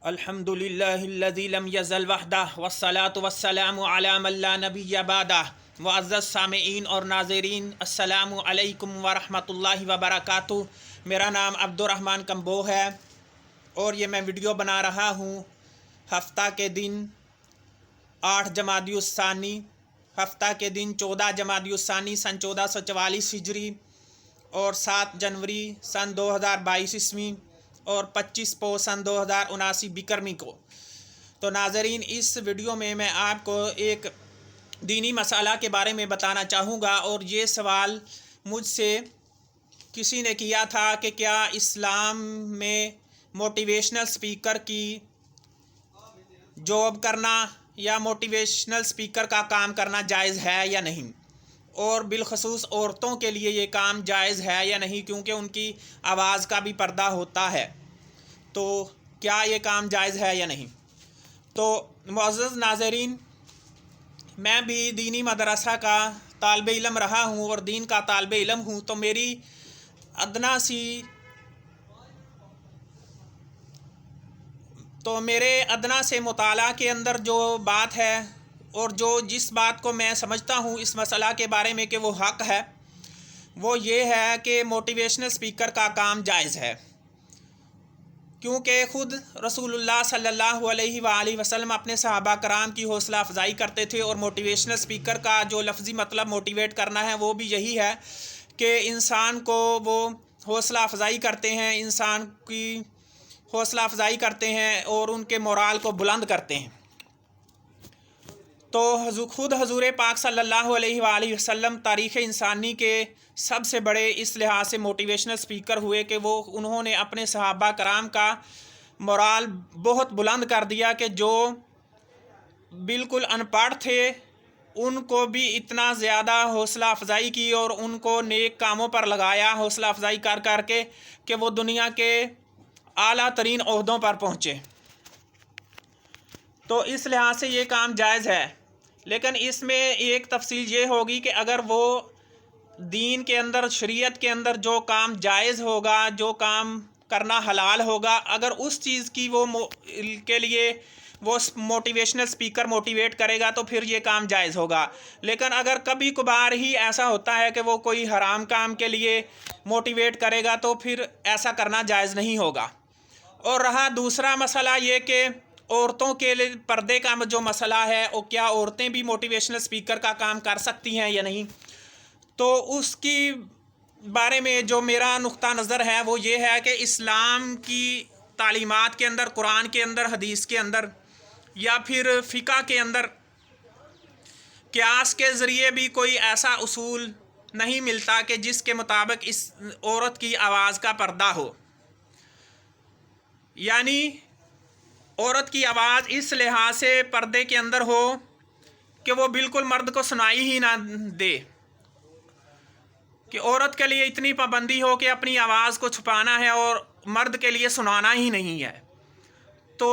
अल्हम्दुलिल्लाहिल्लज़ी lump यज़ल वहदह वस्सलातु वस्सलामु अला मन ला नबिय्य बअदह। मुअज़्ज़ज़ सामिईन और नाज़रीन, अस्सलामु अलैकुम व रहमतुल्लाहि व बरकातुहू। मेरा नाम अब्दुर्रहमान कम्बो है और ये मैं वीडियो बना रहा हूँ हफ्ता के दिन 8 जमादियुस्सानी, हफ्ता के दिन 14 जमादियुस्सानी सन 1444 हिजरी और 7 जनवरी सन 2022 ईस्वी और 25 पो सन 2079 बिक्रमी को। तो नाज़रीन, इस वीडियो में मैं आपको एक दीनी मसाला के बारे में बताना चाहूँगा। और ये सवाल मुझसे किसी ने किया था कि क्या इस्लाम में मोटिवेशनल स्पीकर की जॉब करना या मोटिवेशनल स्पीकर का काम करना जायज़ है या नहीं, और बिलखसूस औरतों के लिए ये काम जायज़ है या नहीं, क्योंकि उनकी आवाज़ का भी पर्दा होता है। तो क्या ये काम जायज़ है या नहीं। तो मुअज़्ज़ज़ नाज़रीन, मैं भी दीनी मदरसा का तालिब इल्म रहा हूँ और दीन का तालिब इल्म हूँ। तो मेरी मेरे अदना से मुताला के अंदर जो बात है और जिस बात को मैं समझता हूँ इस मसला के बारे में कि वो हक़ है, वो ये है कि मोटिवेशनल स्पीकर का काम जायज़ है। क्योंकि ख़ुद रसूलुल्लाह सल्लल्लाहु अलैहि वसल्लम अपने सहाबा कराम की हौसला अफजाई करते थे। और मोटिवेशनल स्पीकर का जो लफ्ज़ी मतलब मोटिवेट करना है वो भी यही है कि इंसान को वो हौसला अफजाई करते हैं, इंसान की हौसला अफजाई करते हैं और उनके मोराल को बुलंद करते हैं। तो खुद हजूर पाक सल्लल्लाहु अलैहि वसल्लम तारीख़ इंसानी के सबसे बड़े इस लिहाज से मोटिवेशनल स्पीकर हुए कि उन्होंने अपने सहाबा कराम का मोराल बहुत बुलंद कर दिया कि जो बिल्कुल अनपढ़ थे उनको भी इतना ज़्यादा हौसला अफजाई की और उनको नेक कामों पर लगाया, हौसला अफजाई कर कर के कि वो दुनिया के आला तरीन ओहदों पर पहुँचे। तो इस लिहाज से ये काम जायज़ है। लेकिन इसमें एक तफसील ये होगी कि अगर वो दीन के अंदर, शरीयत के अंदर जो काम जायज़ होगा, जो काम करना हलाल होगा, अगर उस चीज़ की के लिए वो मोटिवेशनल स्पीकर मोटिवेट करेगा तो फिर ये काम जायज़ होगा। लेकिन अगर कभी कभार ही ऐसा होता है कि वो कोई हराम काम के लिए मोटिवेट करेगा तो फिर ऐसा करना जायज़ नहीं होगा। और रहा दूसरा मसला ये कि औरतों के लिए पर्दे का जो मसला है, और क्या औरतें भी मोटिवेशनल स्पीकर का काम कर सकती हैं या नहीं, तो उसकी बारे में जो मेरा नुक्ता नज़र है वो ये है कि इस्लाम की तालीमात के अंदर, कुरान के अंदर, हदीस के अंदर या फिर फ़िक़ा के अंदर क़ियास के ज़रिए भी कोई ऐसा उसूल नहीं मिलता कि जिसके मुताबिक इस औरत की आवाज़ का पर्दा हो। यानी औरत की आवाज़ इस लिहाज से पर्दे के अंदर हो कि वो बिल्कुल मर्द को सुनाई ही ना दे, कि औरत के लिए इतनी पाबंदी हो कि अपनी आवाज़ को छुपाना है और मर्द के लिए सुनाना ही नहीं है। तो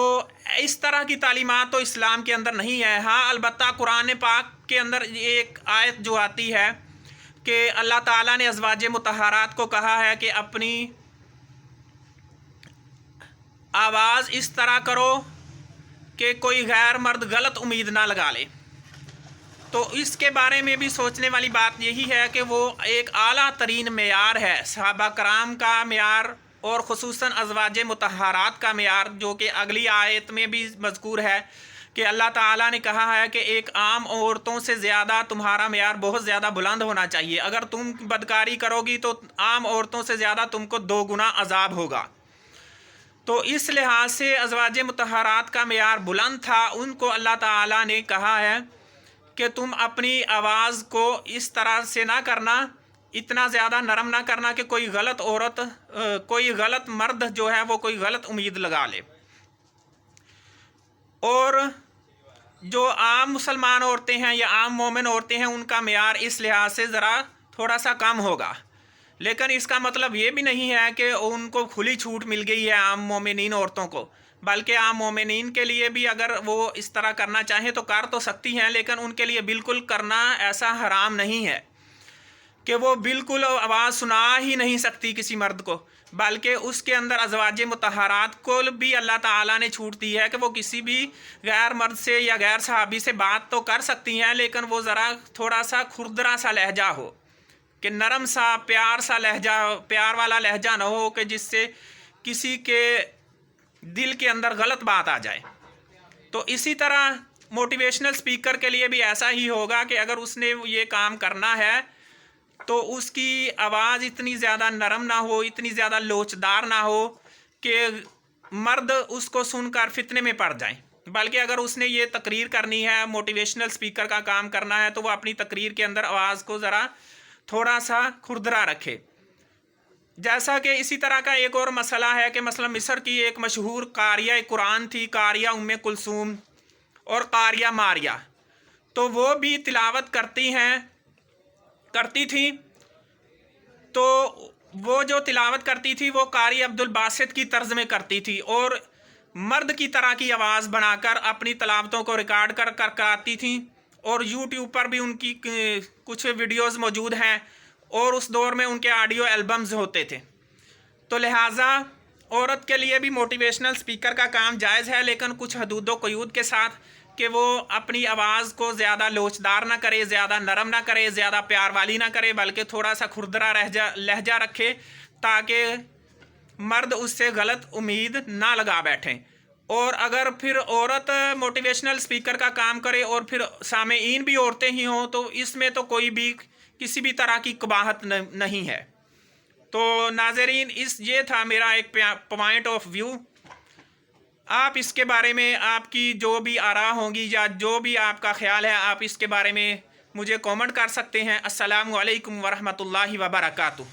इस तरह की तालीमात तो इस्लाम के अंदर नहीं है। हाँ, अलबत्ता कुरान पाक के अंदर एक आयत जो आती है कि अल्लाह ताला ने अज़वाज मुतहरात को कहा है कि अपनी आवाज़ इस तरह करो कि कोई गैर मर्द गलत उम्मीद ना लगा ले। तो इसके बारे में भी सोचने वाली बात यही है कि वो एक आला तरीन मेयार है, सहाबा कराम का मेयार और ख़ुसूसन अज़वाज मुतहरात का मेयार, जो कि अगली आयत में भी मज़कूर है कि अल्लाह ताला ने कहा है कि एक आम औरतों से ज़्यादा तुम्हारा मेयार बहुत ज़्यादा बुलंद होना चाहिए। अगर तुम बदकारी करोगी तो आम औरतों से ज़्यादा तुमको 2 गुना अज़ाब होगा। तो इस लिहाज से अज़वाज मुतहरात का मेयार बुलंद था। उनको अल्लाह ताला ने कहा है कि तुम अपनी आवाज़ को इस तरह से ना करना, इतना ज़्यादा नरम ना करना कि कोई गलत औरत, कोई गलत मर्द जो है वो कोई गलत उम्मीद लगा ले। और जो आम मुसलमान औरतें हैं या आम मोमिन औरतें हैं उनका मेयार इस लिहाज से ज़रा थोड़ा सा कम होगा। लेकिन इसका मतलब ये भी नहीं है कि उनको खुली छूट मिल गई है आम मोमिनीन औरतों को, बल्कि आम मोमिनीन के लिए भी अगर वो इस तरह करना चाहें तो कर तो सकती हैं, लेकिन उनके लिए बिल्कुल करना ऐसा हराम नहीं है कि वो बिल्कुल आवाज़ सुना ही नहीं सकती किसी मर्द को। بلکہ اس کے اندر ازواج مطہرات کو بھی اللہ تعالیٰ نے چھوٹ دی ہے کہ وہ کسی بھی غیر مرد سے یا غیر صحابی سے بات تو کر سکتی ہیں، لیکن وہ ذرا تھوڑا سا کھردرا سا لہجہ ہو، کہ نرم سا پیار سا لہجہ، پیار والا لہجہ نہ ہو کہ جس سے کسی کے دل کے اندر غلط بات آ جائے۔ تو اسی طرح موٹیویشنل سپیکر کے لیے بھی ایسا ہی ہوگا کہ اگر اس نے یہ کام کرنا ہے تو اس کی آواز اتنی زیادہ نرم نہ ہو، اتنی زیادہ لوچدار نہ ہو کہ مرد اس کو سن کر فتنے میں پڑ جائیں، بلکہ اگر اس نے یہ تقریر کرنی ہے، موٹیویشنل سپیکر کا کام کرنا ہے، تو وہ اپنی تقریر کے اندر آواز کو ذرا تھوڑا سا کھردرا رکھے۔ جیسا کہ اسی طرح کا ایک اور مسئلہ ہے کہ مثلا مصر کی ایک مشہور قاریہ قرآن تھی، قاریہ ام کلثوم اور قاریہ ماریہ، تو وہ بھی تلاوت کرتی تھیں، تو وہ جو تلاوت کرتی تھی وہ قاری عبد الباسط کی طرز میں کرتی تھی، اور مرد کی طرح کی آواز بنا کر اپنی تلاوتوں کو ریکارڈ کر کراتی تھیں، اور یوٹیوب پر بھی ان کی کچھ ویڈیوز موجود ہیں، اور اس دور میں ان کے آڈیو البمز ہوتے تھے۔ تو لہٰذا عورت کے لیے بھی موٹیویشنل سپیکر کا کام جائز ہے، لیکن کچھ حدود و قیود کے ساتھ، کہ وہ اپنی آواز کو زیادہ لوچدار نہ کرے، زیادہ نرم نہ کرے، زیادہ پیار والی نہ کرے، بلکہ تھوڑا سا کھردرا لہجہ رکھے، تاکہ مرد اس سے غلط امید نہ لگا بیٹھیں۔ اور اگر پھر عورت موٹیویشنل سپیکر کا کام کرے اور پھر سامعین بھی عورتیں ہی ہوں، تو اس میں تو کوئی بھی کسی بھی طرح کی قباحت نہیں ہے۔ تو ناظرین، یہ تھا میرا ایک پوائنٹ آف ویو۔ آپ اس کے بارے میں آپ کی جو بھی آراء ہوں گی یا جو بھی آپ کا خیال ہے، آپ اس کے بارے میں مجھے کومنٹ کر سکتے ہیں۔ السلام علیکم ورحمۃ اللہ وبرکاتہ۔